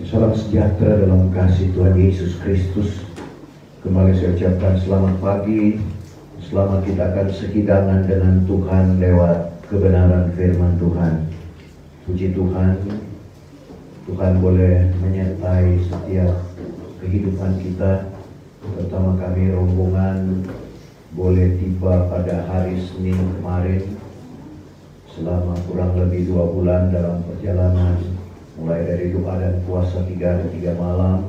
Salam sejahtera dalam kasih Tuhan Yesus Kristus. Kembali saya ucapkan selamat pagi. Selamat kita akan sehidangan dengan Tuhan lewat kebenaran firman Tuhan. Puji Tuhan, Tuhan boleh menyertai setiap kehidupan kita, terutama kami rombongan boleh tiba pada hari Senin kemarin. Selama kurang lebih 2 bulan dalam perjalanan, mulai dari doa dan puasa 3 hari 3 malam,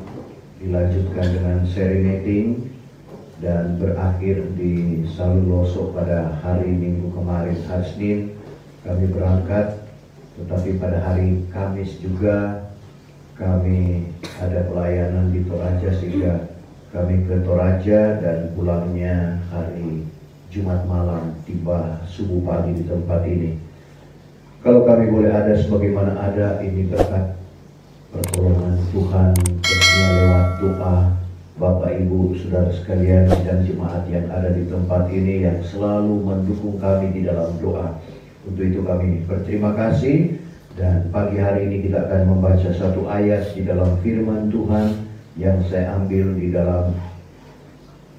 dilanjutkan dengan serenading, dan berakhir di Saluloso pada hari Minggu kemarin. Hari Senin kami berangkat, tetapi pada hari Kamis juga kami ada pelayanan di Toraja, sehingga kami ke Toraja dan pulangnya hari Jumat malam, tiba subuh pagi di tempat ini. Kalau kami boleh ada sebagaimana ada, ini berkat pertolongan Tuhan, tentunya lewat doa Bapak Ibu Saudara sekalian dan jemaat yang ada di tempat ini yang selalu mendukung kami di dalam doa. Untuk itu kami berterima kasih, dan pagi hari ini kita akan membaca satu ayat di dalam firman Tuhan yang saya ambil di dalam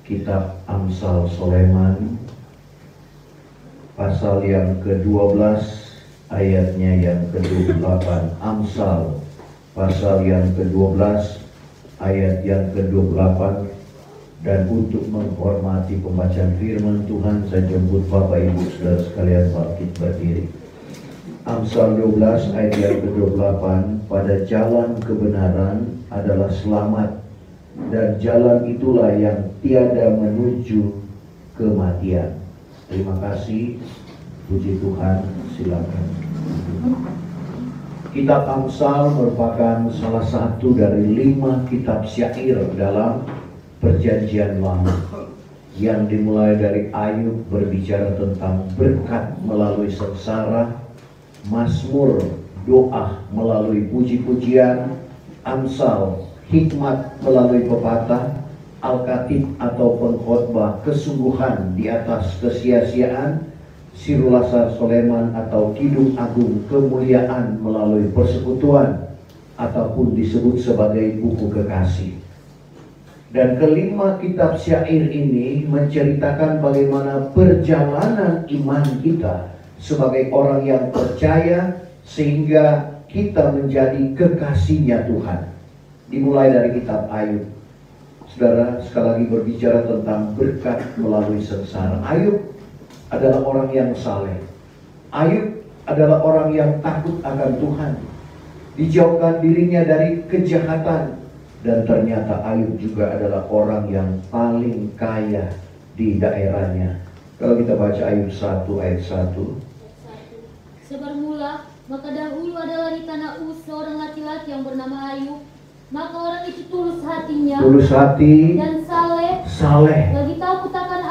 kitab Amsal Soleman, pasal yang ke-12, ayatnya yang ke-28. Amsal pasal yang ke-12 ayat yang ke-28. Dan untuk menghormati pembacaan firman Tuhan, saya jemput Bapak Ibu Saudara sekalian bangkit berdiri. Amsal 12 ayat yang ke-28. Pada jalan kebenaran adalah selamat, dan jalan itulah yang tiada menuju kematian. Terima kasih. Puji Tuhan, silakan. Kitab Amsal merupakan salah satu dari 5 kitab syair dalam Perjanjian Lama, yang dimulai dari Ayub berbicara tentang berkat melalui sengsara, Mazmur doa melalui puji-pujian, Amsal hikmat melalui pepatah, Al-Khatib atau pengkhotbah kesungguhan di atas kesia-siaan, Sirulasar Soleman atau Kidung Agung kemuliaan melalui persekutuan, ataupun disebut sebagai buku kekasih. Dan kelima kitab syair ini menceritakan bagaimana perjalanan iman kita sebagai orang yang percaya sehingga kita menjadi kekasihnya Tuhan. Dimulai dari kitab Ayub. Saudara, sekali lagi berbicara tentang berkat melalui sengsara. Ayub adalah orang yang saleh. Ayub adalah orang yang takut akan Tuhan. Dijauhkan dirinya dari kejahatan. Dan ternyata Ayub juga adalah orang yang paling kaya di daerahnya. Kalau kita baca Ayub 1 ayat 1. Sebermula, maka dahulu adalah di tanah Uz seorang laki-laki yang bernama Ayub. Maka orang itu tulus hatinya, tulus hati, dan saleh, lagi takut akan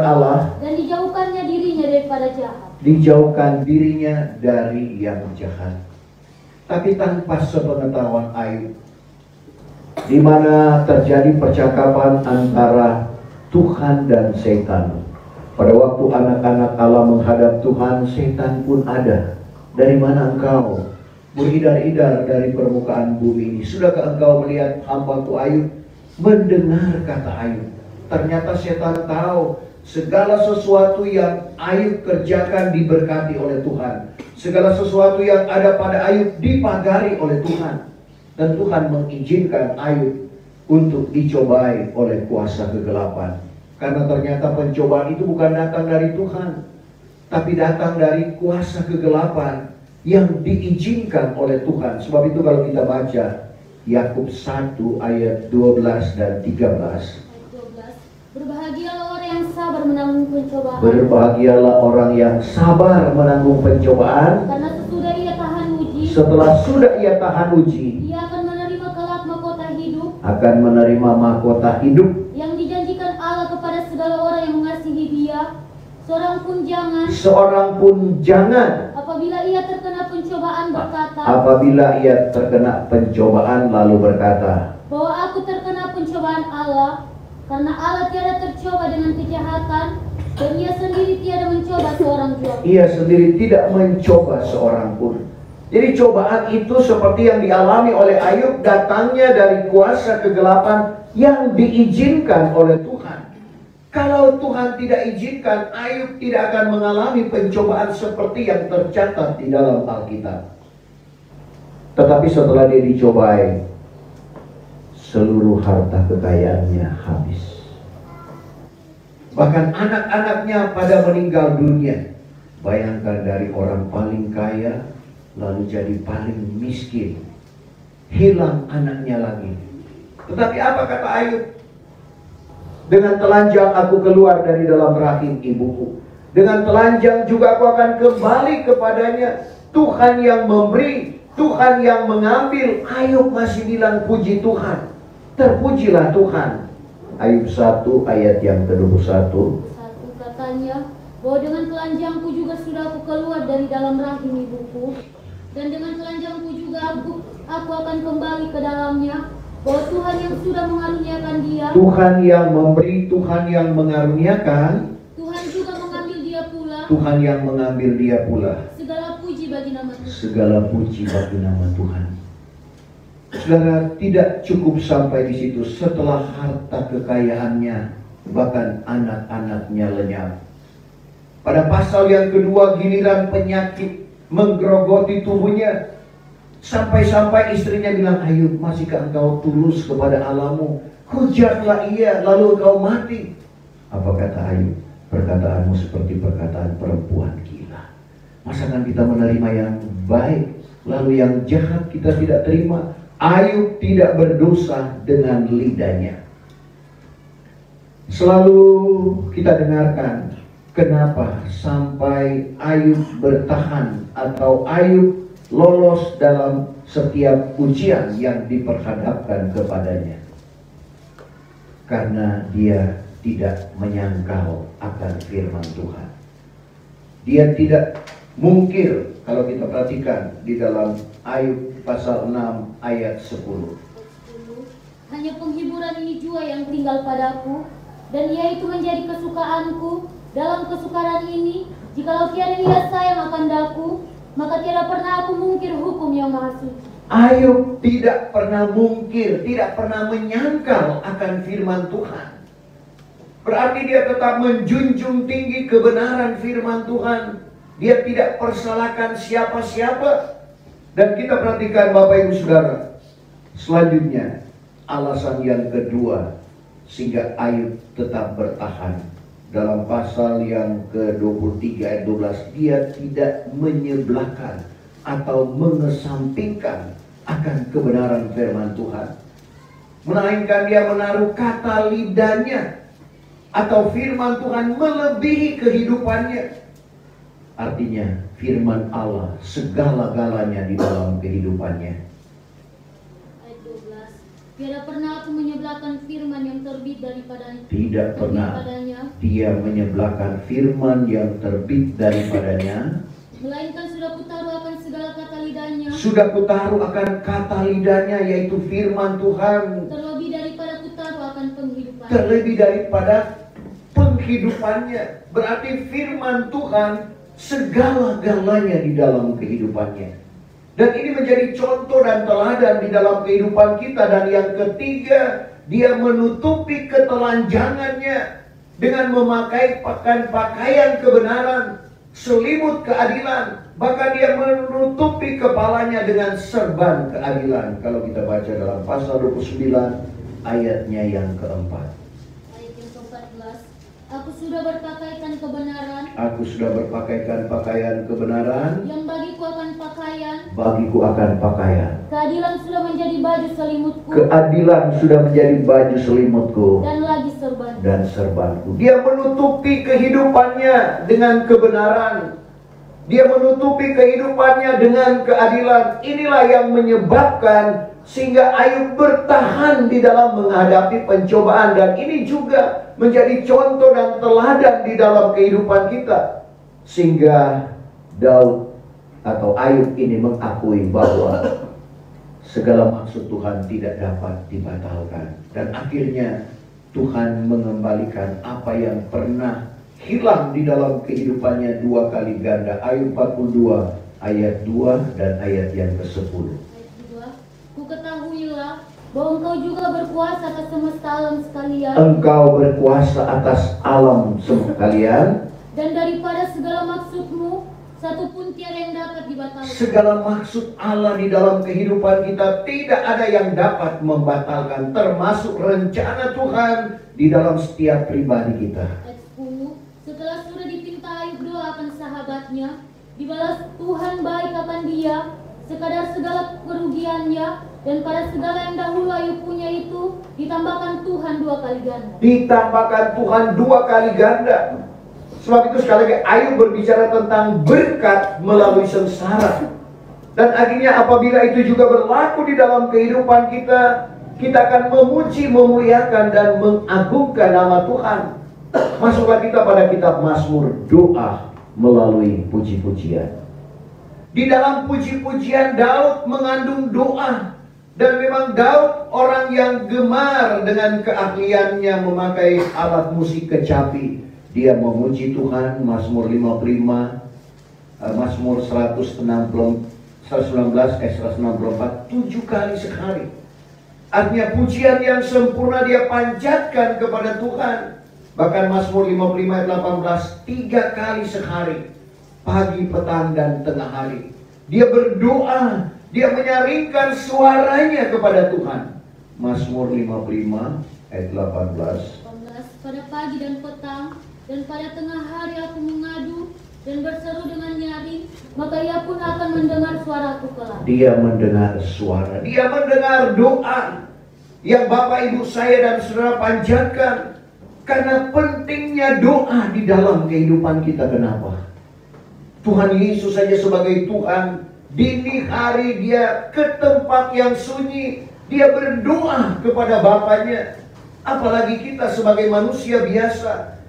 Allah, dan dijauhkannya dirinya daripada jahat. Dijauhkan dirinya dari yang jahat. Tapi tanpa sepengetahuan Ayub, di mana terjadi percakapan antara Tuhan dan setan. Pada waktu anak-anak Allah menghadap Tuhan, setan pun ada. Dari mana engkau? Beridar-idar dari permukaan bumi ini. Sudahkah engkau melihat hambaku Ayub? Mendengar kata Ayub. Ternyata setan tahu segala sesuatu yang Ayub kerjakan diberkati oleh Tuhan. Segala sesuatu yang ada pada Ayub dipagari oleh Tuhan. Dan Tuhan mengizinkan Ayub untuk dicobai oleh kuasa kegelapan. Karena ternyata pencobaan itu bukan datang dari Tuhan, tapi datang dari kuasa kegelapan yang diizinkan oleh Tuhan. Sebab itu kalau kita baca Yakub 1 ayat 12 dan 13. Berbahagialah orang yang sabar menanggung pencobaan. Berbahagialah orang yang sabar menanggung pencobaan. Karena sesudah ia tahan uji. Setelah sudah ia tahan uji, ia akan menerima kelak mahkota hidup. Akan menerima mahkota hidup yang dijanjikan Allah kepada segala orang yang mengasihi Dia. Seorang pun jangan apabila ia terkena pencobaan lalu berkata bahwa aku terkena pencobaan Allah, karena Allah tiada tercoba dengan kejahatan, dan Ia sendiri tiada mencoba seorang pun. Ia sendiri tidak mencoba seorang pun. Jadi cobaan itu seperti yang dialami oleh Ayub, datangnya dari kuasa kegelapan yang diizinkan oleh Tuhan. Kalau Tuhan tidak izinkan, Ayub tidak akan mengalami pencobaan seperti yang tercatat di dalam Alkitab. Tetapi setelah dia dicobai, seluruh harta kekayaannya habis. Bahkan anak-anaknya pada meninggal dunia. Bayangkan, dari orang paling kaya lalu jadi paling miskin, hilang anaknya lagi. Tetapi apa kata Ayub? Dengan telanjang aku keluar dari dalam rahim ibuku, dengan telanjang juga aku akan kembali kepadanya. Tuhan yang memberi, Tuhan yang mengambil. Ayub masih bilang puji Tuhan, terpujilah Tuhan. Ayub 1 ayat yang ke-21. Katanya, bahwa dengan telanjangku juga sudah aku keluar dari dalam rahim ibuku, dan dengan telanjangku juga aku akan kembali ke dalamnya. Bahwa Tuhan yang sudah mengaruniakan dia, Tuhan yang memberi, Tuhan yang mengaruniakan, Tuhan juga mengambil dia pula. Tuhan yang mengambil dia pula. Segala puji bagi nama Tuhan. Segala puji bagi nama Tuhan. Saudara, tidak cukup sampai di situ. Setelah harta kekayaannya, bahkan anak-anaknya lenyap. Pada pasal yang kedua, giliran penyakit menggerogoti tubuhnya, sampai-sampai istrinya bilang, Ayub, masihkah engkau tulus kepada Allahmu? Hujanlah ia, lalu engkau mati. Apa kata Ayub? Perkataanmu seperti perkataan perempuan gila. Masakan kita menerima yang baik, lalu yang jahat kita tidak terima? Ayub tidak berdosa dengan lidahnya. Selalu kita dengarkan, kenapa sampai Ayub bertahan atau Ayub lolos dalam setiap ujian yang diperhadapkan kepadanya. Karena dia tidak menyangkal akan firman Tuhan. Dia tidak mungkir. Kalau kita perhatikan di dalam Ayub pasal 6 ayat 10. Hanya penghiburan ini jua yang tinggal padaku, dan ia itu menjadi kesukaanku. Dalam kesukaran ini, jikalau tiada ia sayang akan daku, maka tiada pernah aku mungkir hukum yang maha suci. Ayub tidak pernah mungkir, tidak pernah menyangkal akan firman Tuhan. Berarti dia tetap menjunjung tinggi kebenaran firman Tuhan. Dia tidak persalahkan siapa-siapa. Dan kita perhatikan Bapak Ibu Saudara, selanjutnya alasan yang kedua sehingga Ayub tetap bertahan. Dalam pasal yang ke-23 ayat 12, dia tidak menyebelahkan atau mengesampingkan akan kebenaran firman Tuhan, melainkan dia menaruh kata lidahnya atau firman Tuhan melebihi kehidupannya. Artinya firman Allah segala-galanya di dalam kehidupannya. Ayat 12. Tiada pernah aku menyebelahkan firman yang terbit daripadanya. Tidak pernah dia menyebelahkan firman yang terbit daripadanya. Melainkan sudah kutaruh akan segala kata lidahnya. Sudah kutaruh akan kata lidahnya, yaitu firman Tuhan. Terlebih daripada kutaruh akan penghidupan. Terlebih daripada penghidupannya. Berarti firman Tuhan segala-galanya di dalam kehidupannya. Dan ini menjadi contoh dan teladan di dalam kehidupan kita. Dan yang ketiga, dia menutupi ketelanjangannya dengan memakai pakaian kebenaran, selimut keadilan. Bahkan dia menutupi kepalanya dengan serban keadilan. Kalau kita baca dalam pasal 29 ayatnya yang keempat. Ayat yang ke-14. Aku sudah berpakaikan kebenaran. Aku sudah berpakaikan pakaian kebenaran. Yang bagiku akan pakaian. Bagiku akan pakaian. Keadilan sudah menjadi baju selimutku. Keadilan sudah menjadi baju selimutku. Dan lagi serban. Dan serbanku. Dia menutupi kehidupannya dengan kebenaran. Dia menutupi kehidupannya dengan keadilan. Inilah yang menyebabkan sehingga Ayub bertahan di dalam menghadapi pencobaan. Dan ini juga menjadi contoh dan teladan di dalam kehidupan kita. Sehingga Daud atau Ayub ini mengakui bahwa segala maksud Tuhan tidak dapat dibatalkan. Dan akhirnya Tuhan mengembalikan apa yang pernah hilang di dalam kehidupannya 2 kali ganda. Ayub 42 ayat 2 dan ayat yang ke-10. Ayat 2. Ku ketahuilah bahwa engkau juga berkuasa atas semesta alam sekalian. Engkau berkuasa atas alam sekalian. Dan daripada segala maksudmu, satu pun tiada yang dapat dibatalkan. Segala maksud Allah di dalam kehidupan kita tidak ada yang dapat membatalkan, termasuk rencana Tuhan di dalam setiap pribadi kita. Ayat 10. Setelah sudah dipinta Ayub doa akan sahabatnya, dibalas Tuhan baik akan dia, sekadar segala kerugiannya, dan pada segala yang dahulu Ayub punya itu, ditambahkan Tuhan 2 kali ganda. Ditambahkan Tuhan 2 kali ganda. Sebab itu sekali lagi Ayub berbicara tentang berkat melalui sengsara. Dan akhirnya apabila itu juga berlaku di dalam kehidupan kita, kita akan memuji, memuliakan, dan mengagungkan nama Tuhan. Masuklah kita pada kitab Mazmur, doa melalui puji-pujian. Di dalam puji-pujian Daud mengandung doa. Dan memang Daud orang yang gemar dengan keahliannya memakai alat musik kecapi. Dia memuji Tuhan. Mazmur 55, Mazmur 119, 164, 7 kali sehari. Artinya pujian yang sempurna dia panjatkan kepada Tuhan. Bahkan Mazmur 55 ayat 18, 3 kali sehari, pagi, petang, dan tengah hari. Dia berdoa, dia menyaringkan suaranya kepada Tuhan. Mazmur 55 ayat 18. Pada pagi dan petang, dan pada tengah hari aku mengadu dan berseru dengan nyaring, maka ia pun akan mendengar suaraku kelak. Dia mendengar suara, dia mendengar doa yang Bapak Ibu saya dan saudara panjatkan. Karena pentingnya doa di dalam kehidupan kita. Kenapa? Tuhan Yesus saja sebagai Tuhan, dini hari dia ke tempat yang sunyi, dia berdoa kepada Bapaknya. Apalagi kita sebagai manusia biasa.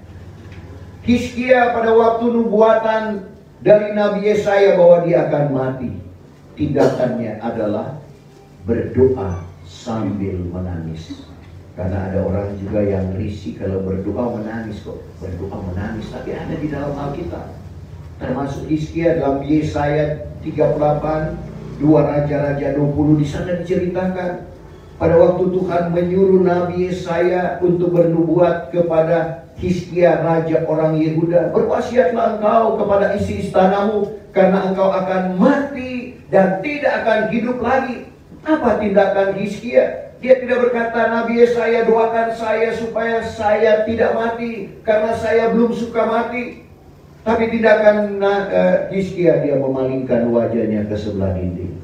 Hizkia pada waktu nubuatan dari Nabi Yesaya bahwa dia akan mati, tindakannya adalah berdoa sambil menangis. Karena ada orang juga yang risih kalau berdoa menangis kok. Berdoa menangis, tapi ada di dalam Alkitab. Termasuk Hizkia dalam Yesaya 38, 2 Raja-Raja 20, di sana diceritakan pada waktu Tuhan menyuruh Nabi Yesaya untuk bernubuat kepada Hizkia, raja orang Yehuda, berwasiatlah engkau kepada isi istanamu, karena engkau akan mati dan tidak akan hidup lagi. Apa tindakan Hizkia? Dia tidak berkata, Nabi Yesaya doakan saya supaya saya tidak mati, karena saya belum suka mati. Tapi tindakan Hizkia, dia memalingkan wajahnya ke sebelah dinding.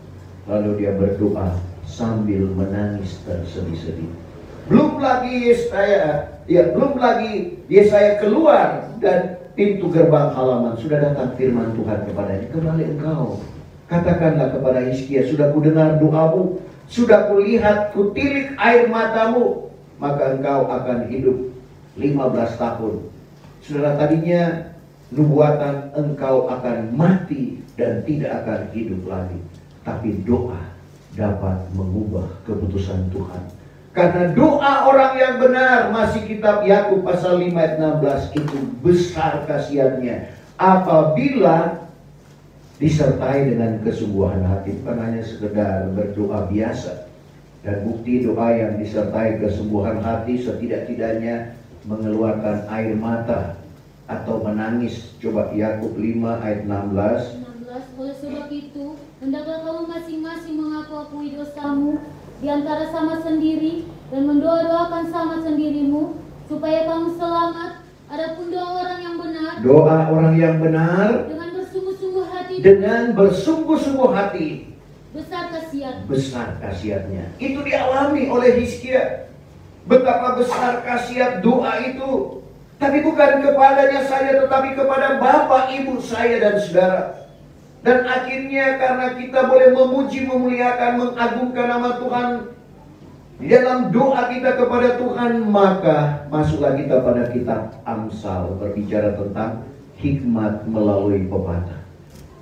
Lalu dia berdoa sambil menangis tersedih-sedih. Belum lagi Yesaya keluar dan pintu gerbang halaman, sudah datang firman Tuhan kepadanya, kembali engkau, katakanlah kepada Hizkia, sudah kudengar doamu, sudah kulihat, kutilik air matamu, maka engkau akan hidup 15 tahun. Saudara, tadinya nubuatan engkau akan mati dan tidak akan hidup lagi. Tapi doa dapat mengubah keputusan Tuhan. Karena doa orang yang benar, masih kitab Yakub pasal 5 ayat 16, itu besar kasihannya apabila disertai dengan kesungguhan hati. Bukan hanya sekedar berdoa biasa. Dan bukti doa yang disertai kesungguhan hati setidak-tidaknya mengeluarkan air mata atau menangis. Coba Yakub 5 ayat 16. Oleh sebab itu, hendaklah kamu masing-masing mengaku-akui dosamu di antara sama sendiri dan mendoa-doakan sama sendirimu supaya kamu selamat. Adapun doa orang yang benar, doa orang yang benar dengan bersungguh-sungguh hati, besar kasihatnya. Itu dialami oleh Hizkia. Betapa besar kasihat doa itu. Tapi bukan kepadanya saja, tetapi kepada bapak, ibu saya dan saudara. Dan akhirnya karena kita boleh memuji, memuliakan, mengagungkan nama Tuhan di dalam doa kita kepada Tuhan, maka masuklah kita pada kitab Amsal, berbicara tentang hikmat melalui pepatah.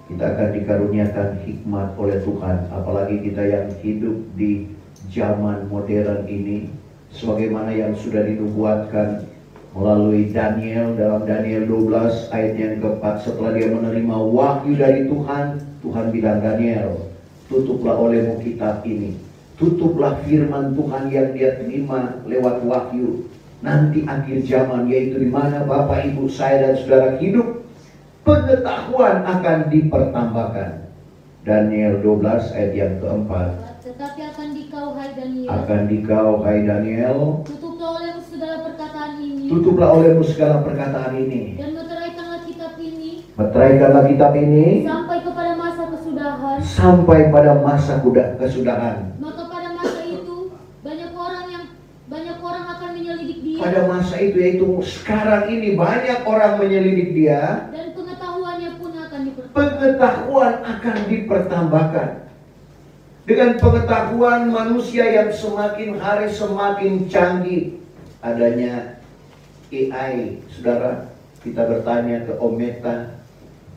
Kita akan dikaruniakan hikmat oleh Tuhan, apalagi kita yang hidup di zaman modern ini, sebagaimana yang sudah dinubuatkan melalui Daniel, dalam Daniel 12 ayat yang keempat, setelah dia menerima wahyu dari Tuhan, Tuhan bilang, Daniel, tutuplah olehmu kitab ini, tutuplah firman Tuhan yang dia terima lewat wahyu. Nanti akhir zaman, yaitu di mana Bapak, Ibu, saya dan saudara hidup, pengetahuan akan dipertambahkan. Daniel 12 ayat yang keempat. Tetapi akan dikau, hai Daniel, Akan dikau, hai Daniel, tutuplah olehmu segala perkataan ini, tutuplah olehmu segala perkataan ini, dan meteraikanlah kitab ini meteraikanlah kitab ini sampai kepada masa kesudahan. sampai pada masa kesudahan. Maka pada masa itu banyak orang akan menyelidik dia, Pada masa itu, yaitu sekarang ini, banyak orang menyelidik dia, dan pengetahuannya pun akan dipertambahkan. pengetahuan akan dipertambahkan. Dengan pengetahuan manusia yang semakin hari semakin canggih, adanya AI, saudara, kita bertanya ke Ometa,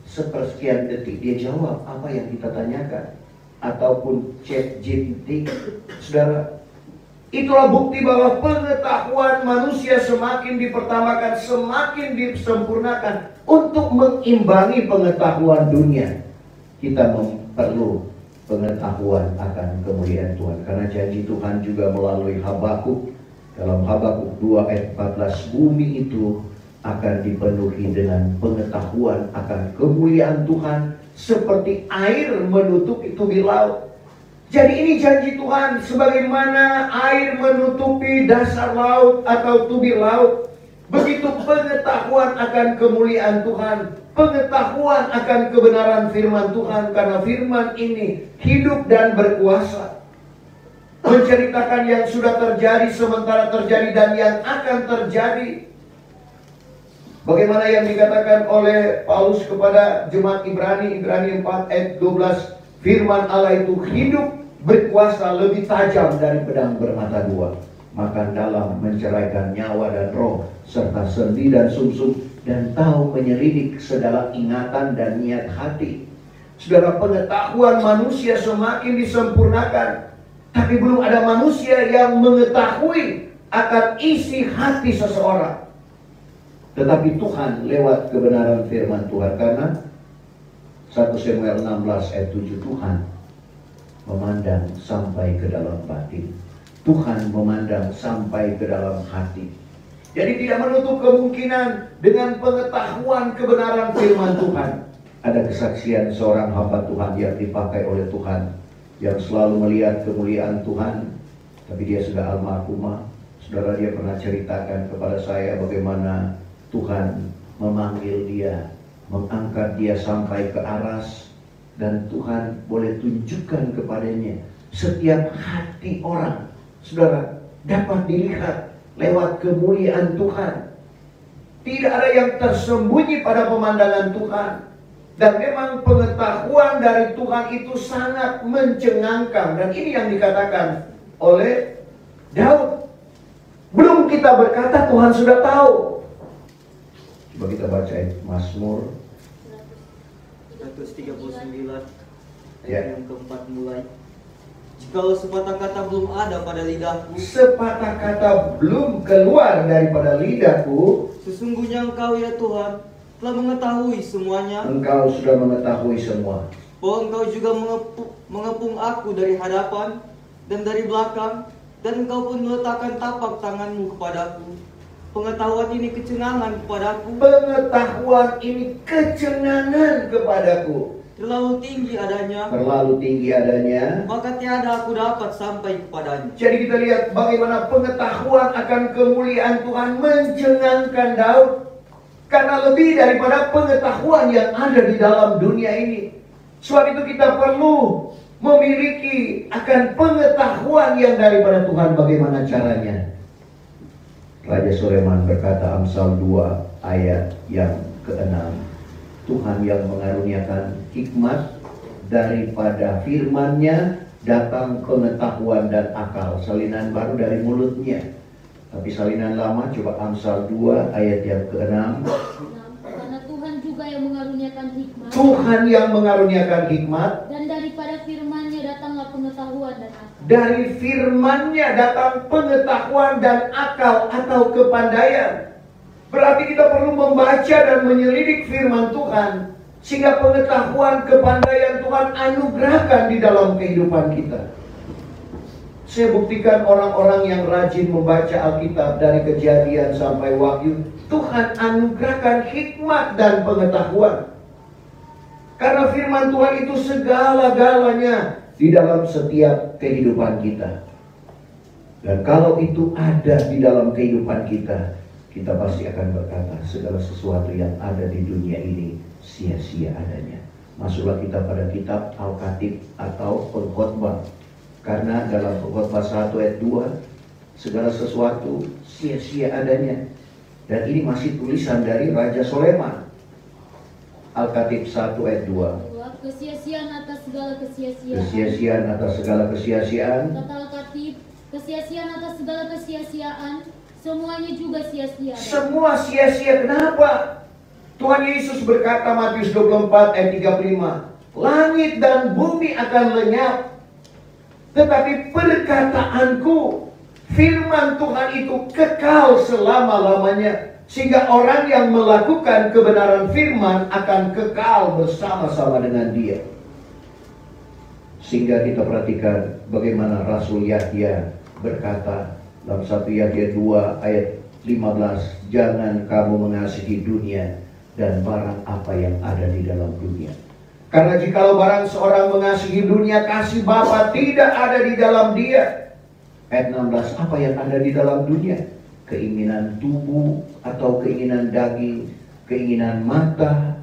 sepersekian detik dia jawab apa yang kita tanyakan, ataupun ChatGPT, saudara. Itulah bukti bahwa pengetahuan manusia semakin dipertambahkan, semakin disempurnakan untuk mengimbangi pengetahuan dunia. Kita perlu pengetahuan akan kemuliaan Tuhan, karena janji Tuhan juga melalui Habakuk. Dalam Habakuk 2 ayat 14, bumi itu akan dipenuhi dengan pengetahuan akan kemuliaan Tuhan, seperti air menutupi tubir laut. Jadi ini janji Tuhan, sebagaimana air menutupi dasar laut atau tubir laut, begitu pengetahuan akan kemuliaan Tuhan, pengetahuan akan kebenaran firman Tuhan, karena firman ini hidup dan berkuasa, menceritakan yang sudah terjadi, sementara terjadi, dan yang akan terjadi. Bagaimana yang dikatakan oleh Paulus kepada jemaat Ibrani 4 ayat 12, firman Allah itu hidup, berkuasa, lebih tajam dari pedang bermata dua, makan dalam, menceraikan nyawa dan roh, serta sendi dan sumsum, dan tahu menyelidik segala ingatan dan niat hati. Saudara, pengetahuan manusia semakin disempurnakan, tapi belum ada manusia yang mengetahui akan isi hati seseorang. Tetapi Tuhan lewat kebenaran firman Tuhan, karena 1 Samuel 16 ayat 7, Tuhan memandang sampai ke dalam batin, Tuhan memandang sampai ke dalam hati. Jadi tidak menutup kemungkinan dengan pengetahuan kebenaran firman Tuhan, ada kesaksian seorang hamba Tuhan yang dipakai oleh Tuhan, yang selalu melihat kemuliaan Tuhan, tapi dia sudah almarhumah. Saudara, dia pernah ceritakan kepada saya bagaimana Tuhan memanggil dia, mengangkat dia sampai ke aras, dan Tuhan boleh tunjukkan kepadanya setiap hati orang. Saudara, dapat dilihat lewat kemuliaan Tuhan. Tidak ada yang tersembunyi pada pemandangan Tuhan. Dan memang pengetahuan dari Tuhan itu sangat mencengangkan. Dan ini yang dikatakan oleh Daud. Belum kita berkata, Tuhan sudah tahu. Coba kita baca Mazmur 139 ya, yang keempat mulai. Jikalau sepatah kata belum ada pada lidahku, sepatah kata belum keluar daripada lidahku, sesungguhnya Engkau ya Tuhan telah mengetahui semuanya. Engkau sudah mengetahui semua. Bahwa Engkau juga mengepung aku dari hadapan dan dari belakang, dan Engkau pun meletakkan tapak tanganmu kepadaku. Pengetahuan ini kecengangan kepadaku. Pengetahuan ini kecengangan kepadaku. Terlalu tinggi adanya. Terlalu tinggi adanya. Maka tiada aku dapat sampai kepadanya. Jadi kita lihat bagaimana pengetahuan akan kemuliaan Tuhan mencengangkan Daud. Karena lebih daripada pengetahuan yang ada di dalam dunia ini. Sebab itu kita perlu memiliki akan pengetahuan yang daripada Tuhan. Bagaimana caranya? Raja Sulaiman berkata, Amsal 2 ayat yang ke-6, Tuhan yang mengaruniakan hikmat, daripada firman-Nya datang pengetahuan dan akal. Salinan baru dari mulutnya. Tapi salinan lama, coba Amsal 2 ayat yang ke-6. Karena Tuhan juga yang mengaruniakan hikmat, Tuhan yang mengaruniakan hikmat, dan daripada firman-Nya datanglah pengetahuan dan akal. dari firman-Nya datang pengetahuan dan akal atau kepandaian. Berarti kita perlu membaca dan menyelidik firman Tuhan, sehingga pengetahuan, kepandaian Tuhan anugerahkan di dalam kehidupan kita. Saya buktikan orang-orang yang rajin membaca Alkitab dari Kejadian sampai Wahyu, Tuhan anugerahkan hikmat dan pengetahuan. Karena firman Tuhan itu segala-galanya di dalam setiap kehidupan kita. Dan kalau itu ada di dalam kehidupan kita, kita pasti akan berkata segala sesuatu yang ada di dunia ini sia-sia adanya. Masuklah kita pada kitab Al-Khatib atau Pengkhotbah. Karena dalam Pengkhotbah 1 ayat 2, segala sesuatu sia-sia adanya. Dan ini masih tulisan dari Raja Soleman. Al-Khatib 1 ayat 2. Kesia-siaan atas segala kesia-siaan. Kesia-siaan atas segala kesia-siaan. Kata Al-Khatib, kesia-siaan atas segala kesia-siaan, semuanya juga sia-sia. Semua sia-sia. Kenapa? Tuhan Yesus berkata Matius 24 ayat 35, langit dan bumi akan lenyap, tetapi perkataanku, firman Tuhan itu kekal selama-lamanya. Sehingga orang yang melakukan kebenaran firman akan kekal bersama-sama dengan dia. Sehingga kita perhatikan bagaimana Rasul Yahya berkata dalam 1 Yahya 2 ayat 15, jangan kamu mengasihi dunia dan barang apa yang ada di dalam dunia. Karena jikalau barang seorang mengasihi dunia, kasih Bapa tidak ada di dalam dia. Ayat 16, apa yang ada di dalam dunia? Keinginan tubuh atau keinginan daging, keinginan mata,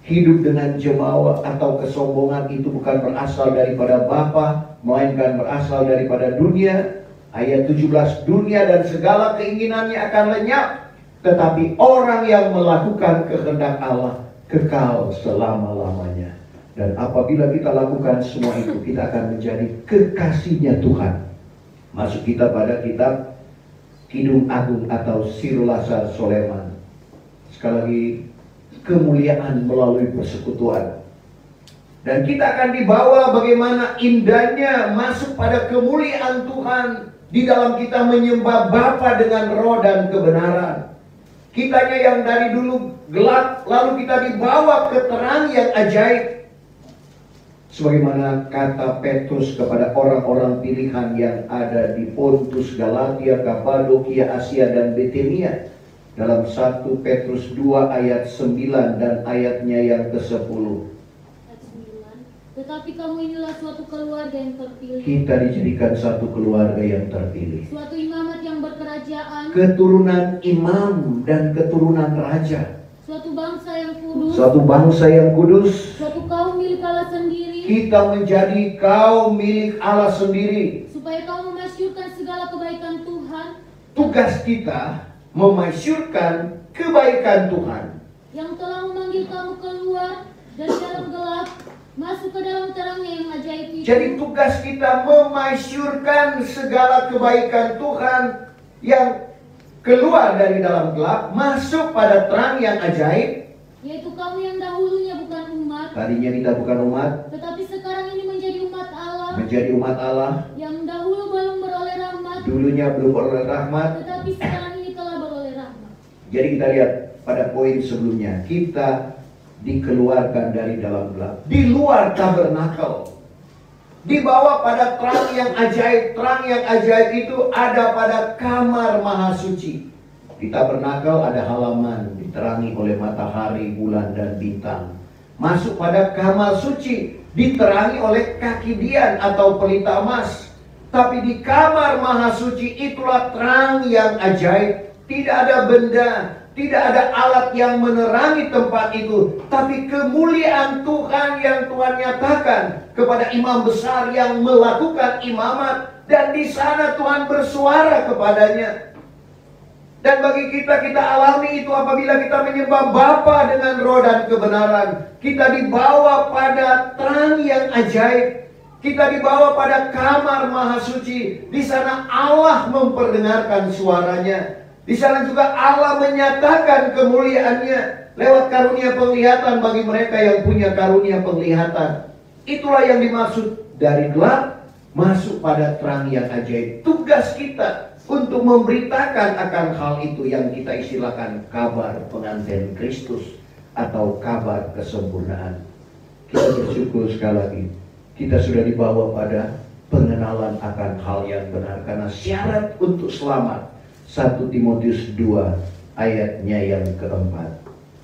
hidup dengan jemawa atau kesombongan itu bukan berasal daripada Bapa, melainkan berasal daripada dunia. Ayat 17, dunia dan segala keinginannya akan lenyap, tetapi orang yang melakukan kehendak Allah kekal selama-lamanya. Dan apabila kita lakukan semua itu, kita akan menjadi kekasihnya Tuhan. Masuk kita pada kitab Kidung Agung atau Sirulasar Soleman. Sekali lagi, kemuliaan melalui persekutuan. Dan kita akan dibawa bagaimana indahnya masuk pada kemuliaan Tuhan di dalam kita menyembah Bapa dengan roh dan kebenaran. Kitanya yang dari dulu gelap, lalu kita dibawa ke terang yang ajaib. Sebagaimana kata Petrus kepada orang-orang pilihan yang ada di Pontus, Galatia, Kapadokia, Asia, dan Bitinia. Dalam 1 Petrus 2 ayat 9 dan ayatnya yang ke-10. Tetapi kamu inilah suatu keluarga yang terpilih. Kita dijadikan satu keluarga yang terpilih. Suatu imamat yang berkerajaan. Keturunan imam dan keturunan raja. Suatu bangsa yang kudus. Suatu bangsa yang kudus. Suatu kaum milik Allah sendiri. Kita menjadi kaum milik Allah sendiri. Supaya kamu memasyurkan segala kebaikan Tuhan. Tugas kita memasyurkan kebaikan Tuhan yang telah memanggil kamu keluar dari dalam gelap, masuk ke dalam terangnya yang ajaib itu. Jadi tugas kita memasyurkan segala kebaikan Tuhan yang keluar dari dalam gelap, masuk pada terang yang ajaib. Yaitu kamu yang dahulunya bukan umat. Tadinya kita bukan umat, tetapi sekarang ini menjadi umat Allah. Menjadi umat Allah. Yang dahulu belum beroleh rahmat. Dulunya belum beroleh rahmat. Tetapi sekarang ini telah beroleh rahmat. Jadi kita lihat pada poin sebelumnya, kita dikeluarkan dari dalam gelap, di luar tabernakel, dibawa pada terang yang ajaib. Terang yang ajaib itu ada pada kamar maha suci. Di tabernakel ada halaman diterangi oleh matahari, bulan, dan bintang. Masuk pada kamar suci diterangi oleh kaki dian atau pelita emas. Tapi di kamar maha suci itulah terang yang ajaib. Tidak ada benda, tidak ada alat yang menerangi tempat itu, tapi kemuliaan Tuhan yang Tuhan nyatakan kepada imam besar yang melakukan imamat. Dan di sana Tuhan bersuara kepadanya. Dan bagi kita alami itu apabila kita menyembah Bapa dengan roh dan kebenaran. Kita dibawa pada terang yang ajaib. Kita dibawa pada kamar maha suci. Di sana Allah memperdengarkan suaranya. Di sana juga Allah menyatakan kemuliaannya lewat karunia penglihatan bagi mereka yang punya karunia penglihatan. Itulah yang dimaksud dari gelap masuk pada terang yang ajaib. Tugas kita untuk memberitakan akan hal itu yang kita istilahkan kabar pengantin Kristus atau kabar kesempurnaan. Kita bersyukur sekali lagi, kita sudah dibawa pada pengenalan akan hal yang benar, karena syarat untuk selamat 1 Timotius 2 ayatnya yang keempat.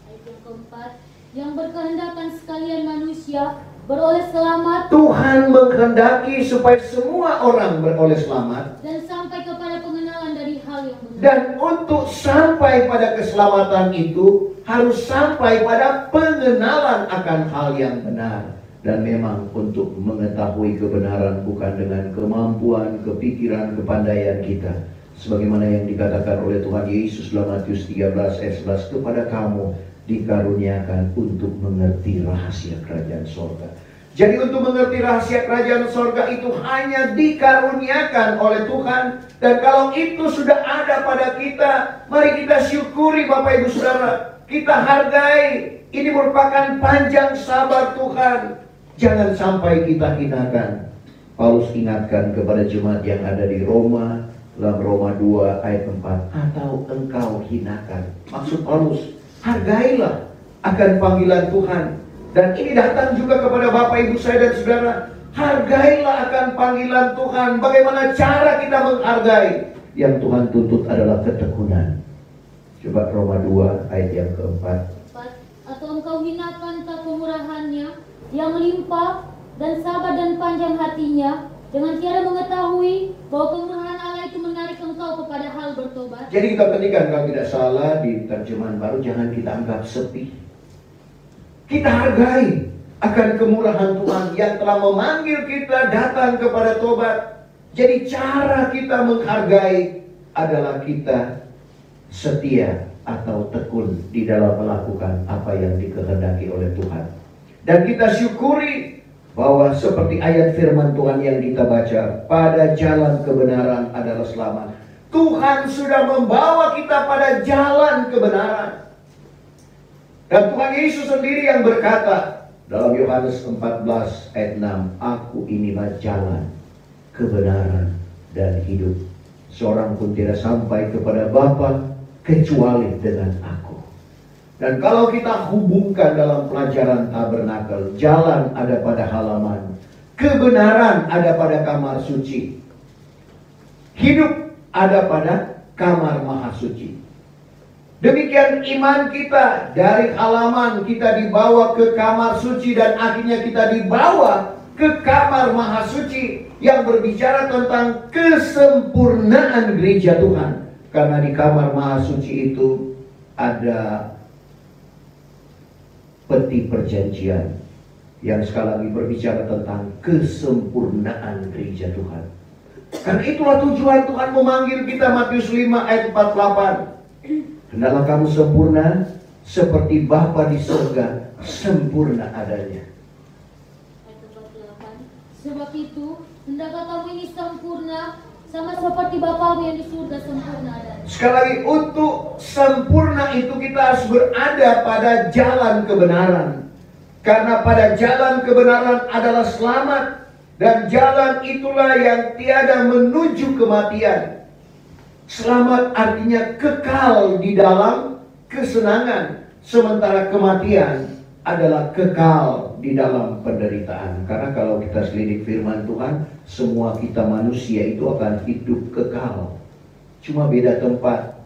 Ayat yang keempat, yang berkehendakan sekalian manusia beroleh selamat Tuhan menghendaki supaya semua orang beroleh selamat, dan sampai kepada pengenalan dari hal yang benar. dan untuk sampai pada keselamatan itu harus sampai pada pengenalan akan hal yang benar. Dan memang untuk mengetahui kebenaran bukan dengan kemampuan, kepikiran, kepandaian kita, sebagaimana yang dikatakan oleh Tuhan Yesus dalam Matius 13 ayat 11, kepada kamu dikaruniakan untuk mengerti rahasia kerajaan sorga. Jadi untuk mengerti rahasia kerajaan sorga itu hanya dikaruniakan oleh Tuhan. Dan kalau itu sudah ada pada kita, mari kita syukuri Bapak Ibu Saudara. Kita hargai, ini merupakan panjang sabar Tuhan. Jangan sampai kita hinakan. Paulus ingatkan kepada jemaat yang ada di Roma, dalam Roma 2 ayat 4, atau engkau hinakan. Maksud Paulus, hargailah akan panggilan Tuhan. Dan ini datang juga kepada Bapak Ibu saya dan saudara. Hargailah akan panggilan Tuhan. Bagaimana cara kita menghargai? Yang Tuhan tuntut adalah ketekunan. Coba Roma 2 ayat yang keempat. Atau engkau hinakan tak kemurahannya yang melimpah dan sabar dan panjang hatinya, dengan tiada mengetahui bahwa kemurahan Allah itu menarik engkau kepada hal bertobat. Jadi kita perhatikan, kalau tidak salah di terjemahan baru, jangan kita anggap sepi. Kita hargai akan kemurahan Tuhan yang telah memanggil kita datang kepada tobat. Jadi cara kita menghargai adalah kita setia atau tekun di dalam melakukan apa yang dikehendaki oleh Tuhan. Dan kita syukuri bahwa seperti ayat firman Tuhan yang kita baca, pada jalan kebenaran adalah selamat. Tuhan sudah membawa kita pada jalan kebenaran. Dan Tuhan Yesus sendiri yang berkata dalam Yohanes 14 ayat 6, aku inilah jalan, kebenaran, dan hidup. Seorang pun tidak sampai kepada Bapa kecuali dengan aku. Dan kalau kita hubungkan dalam pelajaran tabernakel, jalan ada pada halaman, kebenaran ada pada kamar suci, hidup ada pada kamar maha suci. Demikian iman kita, dari halaman kita dibawa ke kamar suci, dan akhirnya kita dibawa ke kamar maha suci yang berbicara tentang kesempurnaan gereja Tuhan. Karena di kamar maha suci itu ada peti perjanjian yang sekali lagi berbicara tentang kesempurnaan gereja Tuhan. Karena itulah tujuan Tuhan memanggil kita, Matius 5 ayat 48. Hendaklah kamu sempurna seperti Bapa di surga sempurna adanya. Ayat 48. Sebab itu hendaklah kamu ini sempurna sama seperti Bapamu yang di surga sempurna adanya. Sekali lagi, untuk sempurna itu kita harus berada pada jalan kebenaran. Karena pada jalan kebenaran adalah selamat. Dan jalan itulah yang tiada menuju kematian. Selamat artinya kekal di dalam kesenangan. Sementara kematian adalah kekal di dalam penderitaan. Karena kalau kita selidik firman Tuhan, semua kita manusia itu akan hidup kekal. Cuma beda tempat.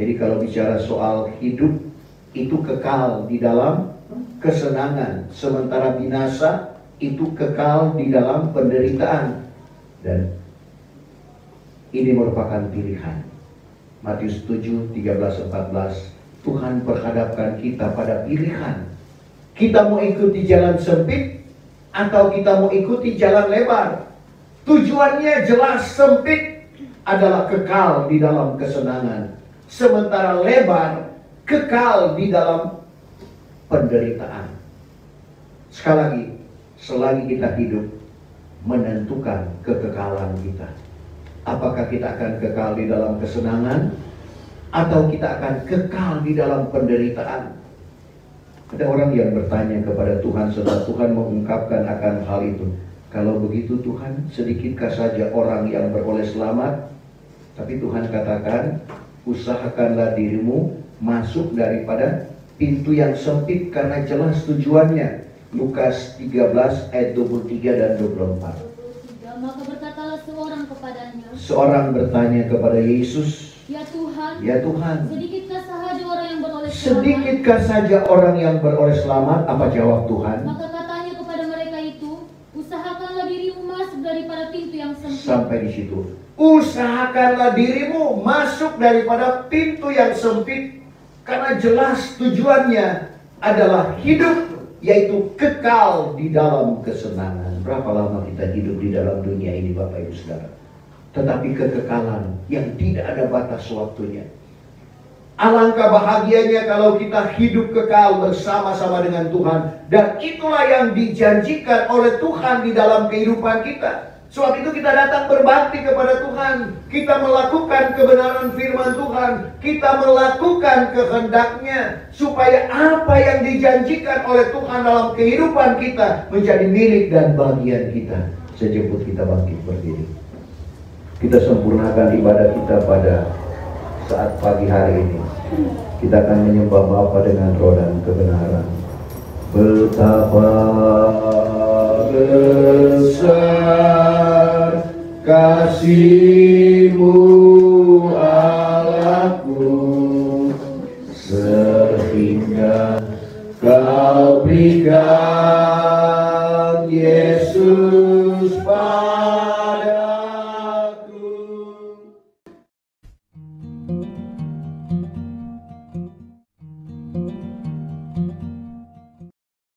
Jadi kalau bicara soal hidup, itu kekal di dalam kesenangan. Sementara binasa itu kekal di dalam penderitaan. Dan ini merupakan pilihan. Matius 7, 13, 14. Tuhan perhadapkan kita pada pilihan. Kita mau ikuti jalan sempit atau kita mau ikuti jalan lebar. Tujuannya jelas, sempit adalah kekal di dalam kesenangan. Sementara lebar kekal di dalam penderitaan. Sekali lagi, selagi kita hidup menentukan kekekalan kita. Apakah kita akan kekal di dalam kesenangan atau kita akan kekal di dalam penderitaan? Ada orang yang bertanya kepada Tuhan setelah Tuhan mengungkapkan akan hal itu. Kalau begitu Tuhan, sedikitkah saja orang yang beroleh selamat? Tapi Tuhan katakan, usahakanlah dirimu masuk daripada pintu yang sempit karena jelas tujuannya. Lukas 13 ayat 23 dan 24. Maka berkatalah seorang kepadanya, Seorang bertanya kepada Yesus, Ya Tuhan, ya Tuhan, sedikitkah sahaja orang yang beroleh selamat? sedikitkah saja orang yang beroleh selamat? Apa jawab Tuhan? Maka katanya kepada mereka itu, usahakanlah dirimu masuk daripada pintu yang sempit. Sampai di situ. Usahakanlah dirimu masuk daripada pintu yang sempit karena jelas tujuannya adalah hidup, yaitu kekal di dalam kesenangan. Berapa lama kita hidup di dalam dunia ini Bapak Ibu Saudara? Tetapi kekekalan yang tidak ada batas waktunya. Alangkah bahagianya kalau kita hidup kekal bersama-sama dengan Tuhan. Dan itulah yang dijanjikan oleh Tuhan di dalam kehidupan kita. Sebab itu kita datang berbakti kepada Tuhan. Kita melakukan kebenaran firman Tuhan. Kita melakukan kehendak-Nya. Supaya apa yang dijanjikan oleh Tuhan dalam kehidupan kita menjadi milik dan bagian kita. Sejemput kita bangkit berdiri. Kita sempurnakan ibadah kita pada saat pagi hari ini. Kita akan menyembah Bapa dengan roh dan kebenaran. Betapa besar kasih